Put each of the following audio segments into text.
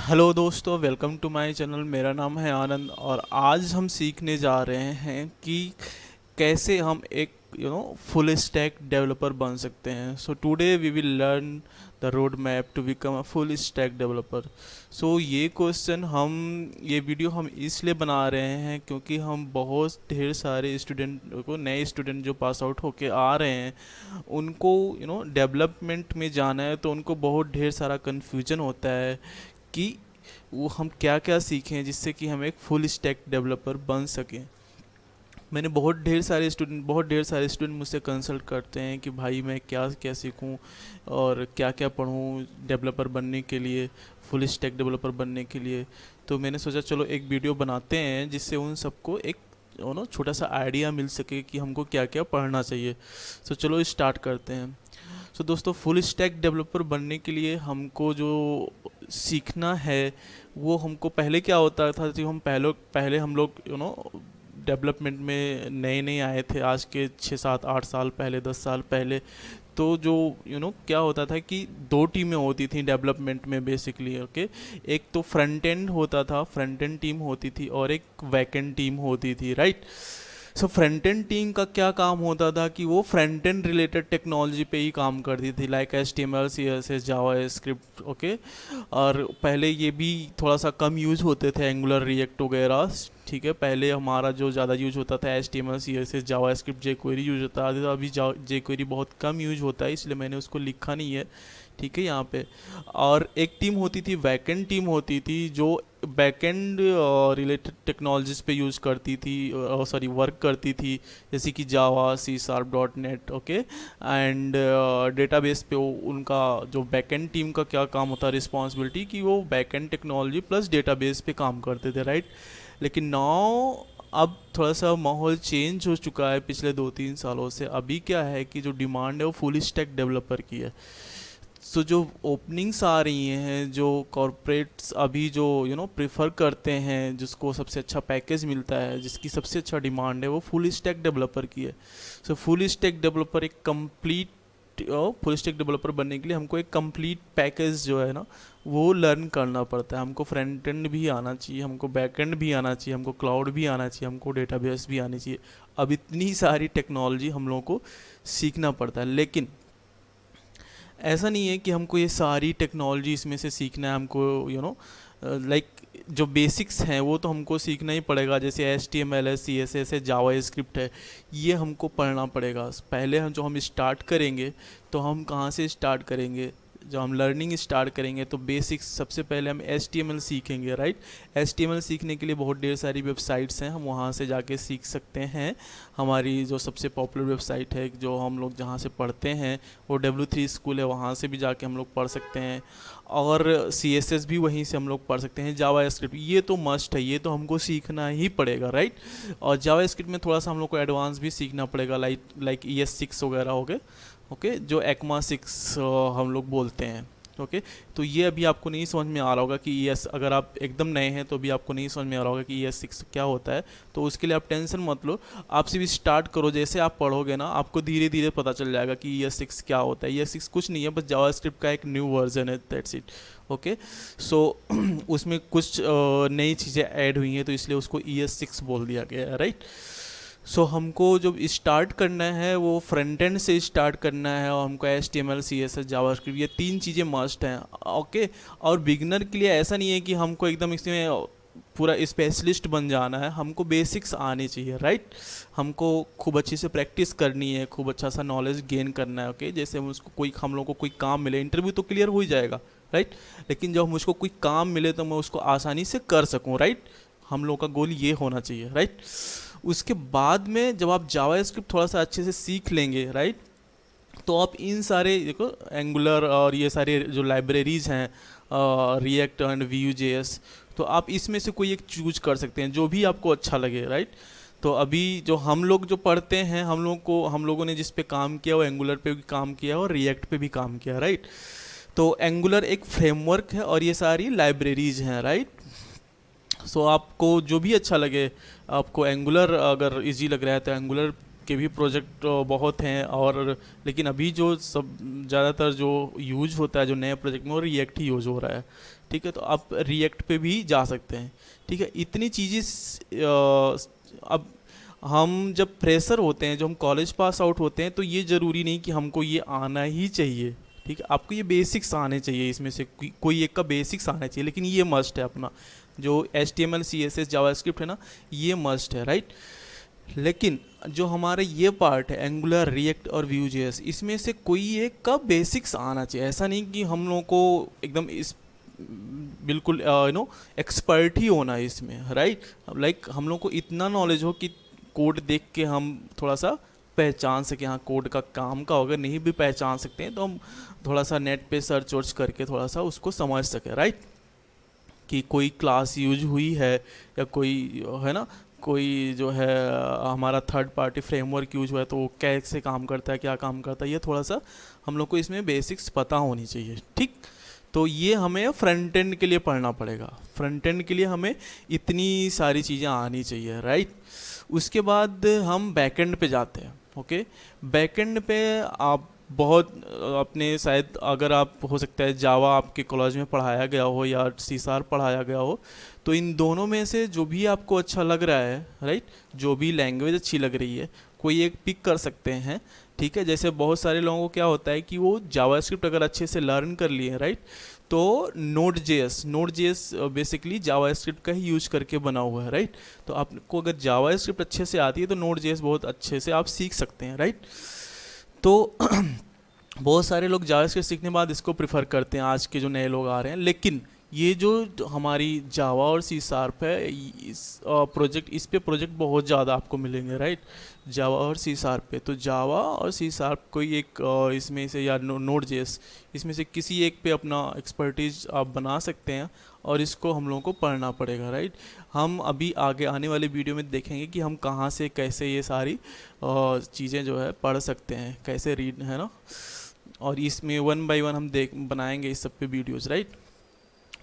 Hello दोस्तों, welcome to my channel. मेरा नाम है आनंद और आज हम सीखने जा रहे हैं कि कैसे हम एक फुल स्टैक डेवलपर बन सकते हैं। So today we will learn the road map to become a full stack developer. So ये वीडियो हम इसलिए बना रहे हैं क्योंकि हम बहुत ढेर सारे स्टूडेंट को, नए स्टूडेंट जो पास आउट होके आ रहे हैं, उनको डेवलपमेंट में जाना है, तो उनको बहुत ढेर सारा कन्फ्यूजन होता है कि वो हम क्या क्या सीखें जिससे कि हम एक फुल स्टैक डेवलपर बन सकें। मैंने बहुत ढेर सारे स्टूडेंट मुझसे कंसल्ट करते हैं कि भाई मैं क्या क्या सीखूं और क्या क्या पढूं डेवलपर बनने के लिए, फुल स्टैक डेवलपर बनने के लिए। तो मैंने सोचा चलो एक वीडियो बनाते हैं जिससे उन सबको एक छोटा सा आइडिया मिल सके कि हमको क्या क्या पढ़ना चाहिए। तो चलो स्टार्ट करते हैं। सो दोस्तों, फुल स्टैक डेवलपर बनने के लिए हमको जो सीखना है, वो हमको पहले क्या होता था कि हम पहले पहले हम लोग डेवलपमेंट में नए नए आए थे, आज के 6 7 8 साल पहले, 10 साल पहले। तो जो क्या होता था कि दो टीमें होती थी डेवलपमेंट में बेसिकली। ओके, एक तो फ्रंट एंड होता था, फ्रंट एंड टीम होती थी, और एक बैक एंड टीम होती थी, right. So front end team का क्या काम होता था कि वो फ्रंट एंड रिलेटेड टेक्नोलॉजी पे ही काम करती थी, लाइक HTML CSS जावा स्क्रिप्ट। ओके, और पहले ये भी थोड़ा सा कम यूज होते थे, एंगुलर रिएक्ट वगैरह। ठीक है, पहले हमारा जो ज़्यादा यूज होता था HTML CSS जावा स्क्रिप्ट, जेक्वेरी यूज होता था। अभी जेक्वेरी बहुत कम यूज होता है, इसलिए मैंने उसको लिखा नहीं है। ठीक है, यहाँ पे। और एक टीम होती थी, बैकएंड टीम होती थी, जो बैकएंड रिलेटेड टेक्नोलॉजीज पे यूज़ करती थी, सॉरी वर्क करती थी, जैसे कि जावा, C#.NET। ओके, एंड डेटाबेस पे उनका जो बैकएंड टीम का क्या काम होता है, रिस्पॉन्सिबिलिटी, कि वो बैकएंड टेक्नोलॉजी प्लस डेटाबेस पे काम करते थे, राइट। लेकिन नाउ अब थोड़ा सा माहौल चेंज हो चुका है पिछले 2 3 सालों से। अभी क्या है कि जो डिमांड है वो फुल स्टैक डेवलपर की है। सो जो ओपनिंग्स आ रही हैं, जो कॉरपोरेट्स अभी जो प्रेफर करते हैं, जिसको सबसे अच्छा पैकेज मिलता है, जिसकी सबसे अच्छा डिमांड है, वो फुल स्टैक डेवलपर की है। सो फुल स्टैक डेवलपर एक कंप्लीट फुल स्टैक डेवलपर बनने के लिए हमको एक कंप्लीट पैकेज जो है ना, वो लर्न करना पड़ता है। हमको फ्रंट एंड भी आना चाहिए, हमको बैक एंड भी आना चाहिए, हमको क्लाउड भी आना चाहिए, हमको डेटाबेस भी आनी चाहिए। अब इतनी सारी टेक्नोलॉजी हम लोगों को सीखना पड़ता है। लेकिन ऐसा नहीं है कि हमको ये सारी टेक्नोलॉजी इसमें से सीखना है। हमको लाइक जो बेसिक्स हैं वो तो हमको सीखना ही पड़ेगा, जैसे HTML है, CSS है, जावा स्क्रिप्ट है, ये हमको पढ़ना पड़ेगा। पहले हम स्टार्ट करेंगे, तो हम कहाँ से स्टार्ट करेंगे? जब हम लर्निंग स्टार्ट करेंगे तो बेसिक्स सबसे पहले हम HTML सीखेंगे, राइट। HTML सीखने के लिए बहुत ढेर सारी वेबसाइट्स हैं, हम वहाँ से जाके सीख सकते हैं। हमारी जो सबसे पॉपुलर वेबसाइट है, जो हम लोग जहाँ से पढ़ते हैं, वो W3 स्कूल है, वहाँ से भी जाके हम लोग पढ़ सकते हैं। और CSS भी वहीं से हम लोग पढ़ सकते हैं। जावा स्क्रिप्ट ये तो मस्ट है, ये तो हमको सीखना ही पड़ेगा, राइट। और जावा स्क्रिप्ट में थोड़ा सा हम लोग को एडवांस भी सीखना पड़ेगा, लाइक ES6 वगैरह हो गए। ओके, जो ECMA 6 हम लोग बोलते हैं। ओके, तो ये अभी आपको नहीं समझ में आ रहा होगा कि ES, अगर आप एकदम नए हैं तो अभी आपको नहीं समझ में आ रहा होगा कि ES6 क्या होता है। तो उसके लिए आप टेंशन मत लो, आप सिर्फ स्टार्ट करो। जैसे आप पढ़ोगे ना, आपको धीरे धीरे पता चल जाएगा कि ES6 क्या होता है। ES6 कुछ नहीं है, बस जावास्क्रिप्ट का एक न्यू वर्जन है, दैट्स इट। ओके, सो उसमें कुछ नई चीज़ें ऐड हुई हैं, तो इसलिए उसको ES6 बोल दिया गया है, राइट। सो हमको जब स्टार्ट करना है वो फ्रंट एंड से स्टार्ट करना है, और हमको HTML CSS जावास्क्रिप्ट ये 3 चीज़ें मस्ट हैं। ओके, और बिगनर के लिए ऐसा नहीं है कि हमको एकदम इसमें पूरा स्पेशलिस्ट बन जाना है, हमको बेसिक्स आने चाहिए, राइट। हमको खूब अच्छी से प्रैक्टिस करनी है, खूब अच्छा सा नॉलेज गेन करना है। ओके, जैसे हम लोग को कोई काम मिले, इंटरव्यू तो क्लियर हो ही जाएगा, राइट। लेकिन जब मुझको कोई काम मिले तो मैं उसको आसानी से कर सकूँ, राइट। हम लोग का गोल ये होना चाहिए, राइट। उसके बाद में जब आप जावा स्क्रिप्ट थोड़ा सा अच्छे से सीख लेंगे, राइट, तो आप इन सारे देखो एंगुलर और ये सारे जो लाइब्रेरीज हैं, रिएक्ट एंड Vue.js, तो आप इसमें से कोई एक चूज कर सकते हैं जो भी आपको अच्छा लगे, राइट। तो अभी जो हम लोग जो पढ़ते हैं, हम लोगों ने जिस पे काम किया वो एंगुलर पे भी काम किया और रिएक्ट पे भी काम किया, राइट। तो एंगुलर एक फ्रेमवर्क है और ये सारी लाइब्रेरीज हैं, राइट। सो आपको जो भी अच्छा लगे, आपको एंगुलर अगर इजी लग रहा है तो एंगुलर के भी प्रोजेक्ट बहुत हैं, और लेकिन अभी जो सब ज़्यादातर जो यूज होता है जो नए प्रोजेक्ट में, वो रिएक्ट ही यूज हो रहा है। ठीक है, तो आप रिएक्ट पे भी जा सकते हैं। ठीक है, इतनी चीज़ें अब हम जब फ्रेशर होते हैं, जो हम कॉलेज पास आउट होते हैं, तो ये ज़रूरी नहीं कि हमको ये आना ही चाहिए। ठीक है, आपको ये बेसिक्स आने चाहिए, इसमें से कोई एक का बेसिक्स आना चाहिए, लेकिन ये मस्ट है अपना जो HTML CSS जावास्क्रिप्ट है ना, ये मस्ट है, राइट। लेकिन जो हमारा ये पार्ट है एंगुलर, रिएक्ट और Vue.js, इसमें से कोई एक का बेसिक्स आना चाहिए। ऐसा नहीं कि हम लोगों को एकदम इस बिल्कुल एक्सपर्ट ही होना है इसमें, राइट। लाइक हम लोग को इतना नॉलेज हो कि कोड देख के हम थोड़ा सा पहचान सकें, हाँ कोड का काम का, अगर नहीं भी पहचान सकते हैं तो हम थोड़ा सा नेट पे सर्च वर्च करके थोड़ा सा उसको समझ सकें, राइट। कि कोई क्लास यूज हुई है, या कोई है ना, कोई जो है हमारा थर्ड पार्टी फ्रेमवर्क यूज हुआ है तो वो कैसे काम करता है, क्या काम करता है, ये थोड़ा सा हम लोग को इसमें बेसिक्स पता होनी चाहिए। ठीक, तो ये हमें फ्रंट एंड के लिए पढ़ना पड़ेगा। फ्रंट एंड के लिए हमें इतनी सारी चीज़ें आनी चाहिए, राइट। उसके बाद हम बैकएंड पे जाते हैं। ओके, बैकएंड पे आप बहुत अपने शायद, अगर आप हो सकता है जावा आपके कॉलेज में पढ़ाया गया हो या C# पढ़ाया गया हो, तो इन दोनों में से जो भी आपको अच्छा लग रहा है, राइट, जो भी लैंग्वेज अच्छी लग रही है, कोई एक पिक कर सकते हैं। ठीक है, जैसे बहुत सारे लोगों को क्या होता है कि वो जावास्क्रिप्ट अगर अच्छे से लर्न कर लिए, राइट, तो Node.js बेसिकली जावास्क्रिप्ट का ही यूज करके बना हुआ है, राइट। तो आपको अगर जावास्क्रिप्ट अच्छे से आती है तो Node.js बहुत अच्छे से आप सीख सकते हैं, राइट। तो बहुत सारे लोग जावास्क्रिप्ट सीखने के बाद इसको प्रिफर करते हैं, आज के जो नए लोग आ रहे हैं। लेकिन ये जो हमारी जावा और C# है, इस प्रोजेक्ट, इस पे प्रोजेक्ट बहुत ज़्यादा आपको मिलेंगे, राइट, जावा और C# पे। तो जावा और C# कोई एक इसमें से, या Node.js, इसमें से किसी एक पे अपना एक्सपर्टीज आप बना सकते हैं, और इसको हम लोगों को पढ़ना पड़ेगा, राइट। हम अभी आगे आने वाले वीडियो में देखेंगे कि हम कहाँ से कैसे ये सारी चीज़ें जो है पढ़ सकते हैं, कैसे रीड, है ना। और इसमें 1 बाय 1 हम बनाएंगे इस सब पे वीडियोज़, राइट।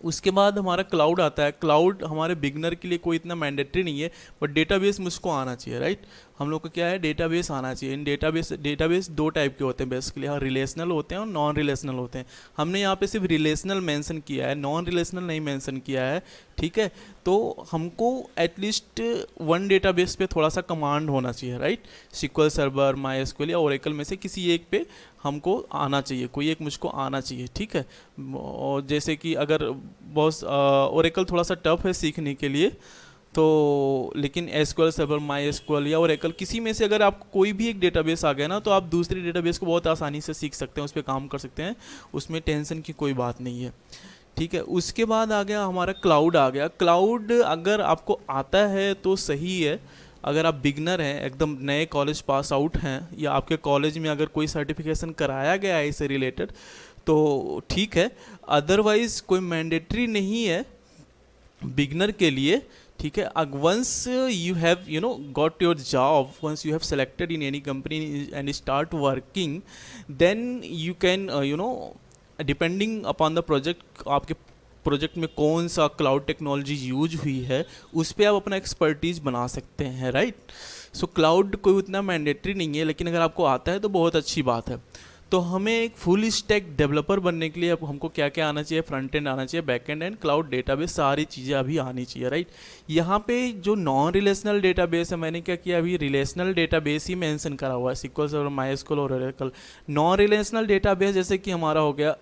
उसके बाद हमारा क्लाउड आता है। क्लाउड हमारे बिगनर के लिए कोई इतना मैंडेटरी नहीं है, बट डेटाबेस मुझको आना चाहिए, राइट। हम लोग को क्या है, डेटाबेस आना चाहिए। इन डेटाबेस दो टाइप के होते हैं बेसिकली, हाँ, रिलेशनल होते हैं और नॉन रिलेशनल होते हैं। हमने यहाँ पे सिर्फ रिलेशनल मेंशन किया है, नॉन रिलेशनल नहीं मेंशन किया है। ठीक है, तो हमको एटलीस्ट वन डेटाबेस पे थोड़ा सा कमांड होना चाहिए, राइट। SQL सर्वर, MySQL या ओरेकल में से किसी एक पे हमको आना चाहिए, कोई एक मुझको आना चाहिए। ठीक है, और जैसे कि अगर बहुत ओरेकल थोड़ा सा टफ है सीखने के लिए, तो लेकिन SQL सर्वर, MySQL या ओरेकल, किसी में से अगर आपको कोई भी एक डेटाबेस आ गया ना, तो आप दूसरी डेटाबेस को बहुत आसानी से सीख सकते हैं, उस पर काम कर सकते हैं, उसमें टेंशन की कोई बात नहीं है। ठीक है, उसके बाद आ गया हमारा क्लाउड आ गया। क्लाउड अगर आपको आता है तो सही है, अगर आप बिगनर हैं, एकदम नए कॉलेज पास आउट हैं, या आपके कॉलेज में अगर कोई सर्टिफिकेशन कराया गया है इससे रिलेटेड, तो ठीक है। अदरवाइज कोई मैंडेटरी नहीं है बिगनर के लिए। ठीक है, once you have got your job, once you have selected in any company and start working, then you can depending upon the project, आपके प्रोजेक्ट में कौन सा क्लाउड टेक्नोलॉजी यूज हुई है, उस पर आप अपना एक्सपर्टीज बना सकते हैं, राइट। सो क्लाउड कोई उतना मैंडेटरी नहीं है, लेकिन अगर आपको आता है तो बहुत अच्छी बात है। तो हमें एक फुल स्टैक डेवलपर बनने के लिए अब हमको क्या क्या आना चाहिए, फ्रंट एंड आना चाहिए, बैक एंड क्लाउड डेटाबेस, सारी चीज़ें अभी आनी चाहिए, राइट। यहाँ पे जो नॉन रिलेशनल डेटाबेस है, मैंने क्या किया, अभी रिलेशनल डेटाबेस ही मेंशन करा हुआ है, SQL सर्वर, MySQL और ओरेकल। नॉन रिलेशनल डेटाबेस जैसे कि हमारा हो गया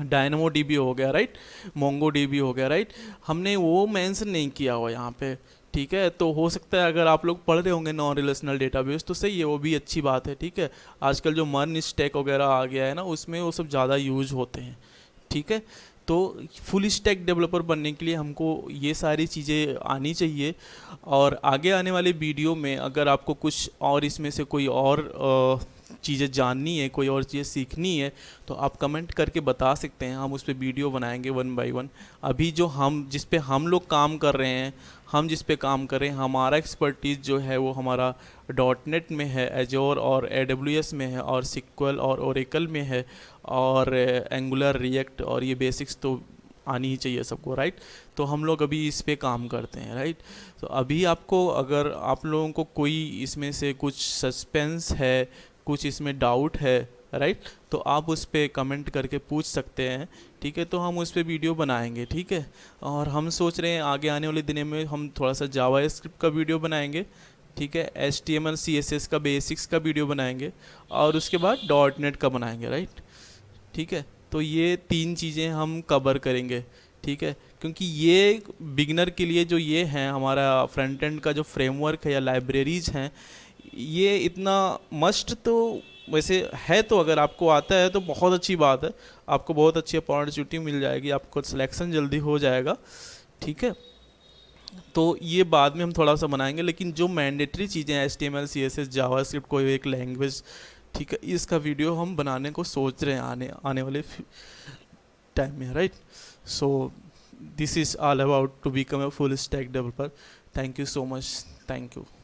DynamoDB हो गया, राइट, MongoDB हो गया, राइट, हमने वो मेंशन नहीं किया हुआ यहाँ पे। ठीक है, तो हो सकता है अगर आप लोग पढ़ रहे होंगे नॉन रिलेशनल डेटाबेस तो सही है, वो भी अच्छी बात है। ठीक है, आजकल जो मर्न स्टैक वगैरह आ गया है ना, उसमें वो सब ज़्यादा यूज होते हैं। ठीक है, तो फुल स्टैक डेवलपर बनने के लिए हमको ये सारी चीज़ें आनी चाहिए। और आगे आने वाले वीडियो में अगर आपको कुछ और इसमें से कोई और चीज़ें जाननी है, कोई और चीज़ें सीखनी है, तो आप कमेंट करके बता सकते हैं, हम उस पर वीडियो बनाएंगे 1 बाय 1। अभी जो हम जिस पे हम लोग काम कर रहे हैं, हम जिस पे काम कर रहे हैं, हमारा एक्सपर्टीज़ जो है वो हमारा .NET में है, एजोर और AWS में है, और SQL और ओरेकल में है, और एंगुलर, रिएक्ट और ये बेसिक्स तो आनी ही चाहिए सबको, राइट। तो हम लोग अभी इस पे काम करते हैं, राइट। तो अभी आपको, अगर आप लोगों को कोई इसमें से कुछ सस्पेंस है, कुछ इसमें डाउट है, राइट, तो आप उस पे कमेंट करके पूछ सकते हैं, ठीक है। तो हम उस पे वीडियो बनाएंगे, ठीक है। और हम सोच रहे हैं आगे आने वाले दिनों में हम थोड़ा सा जावा स्क्रिप्ट का वीडियो बनाएंगे, ठीक है। HTML CSS का बेसिक्स का वीडियो बनाएंगे, और उसके बाद .NET का बनाएंगे, राइट, ठीक है। तो ये 3 चीज़ें हम कवर करेंगे, ठीक है। क्योंकि ये बिगनर के लिए जो ये है हमारा फ्रंट एंड का जो फ्रेमवर्क है या लाइब्रेरीज हैं, ये इतना मस्ट तो वैसे है, तो अगर आपको आता है तो बहुत अच्छी बात है, आपको बहुत अच्छी अपॉर्चुनिटी मिल जाएगी, आपको सिलेक्शन जल्दी हो जाएगा, ठीक है। तो ये बाद में हम थोड़ा सा बनाएंगे, लेकिन जो मैंडेटरी चीज़ें हैं HTML CSS जावास्क्रिप्ट कोई एक लैंग्वेज, ठीक है, इसका वीडियो हम बनाने को सोच रहे हैं आने आने वाले टाइम में, right. So this is all about to become a full stack developer. Thank you so much, thank you.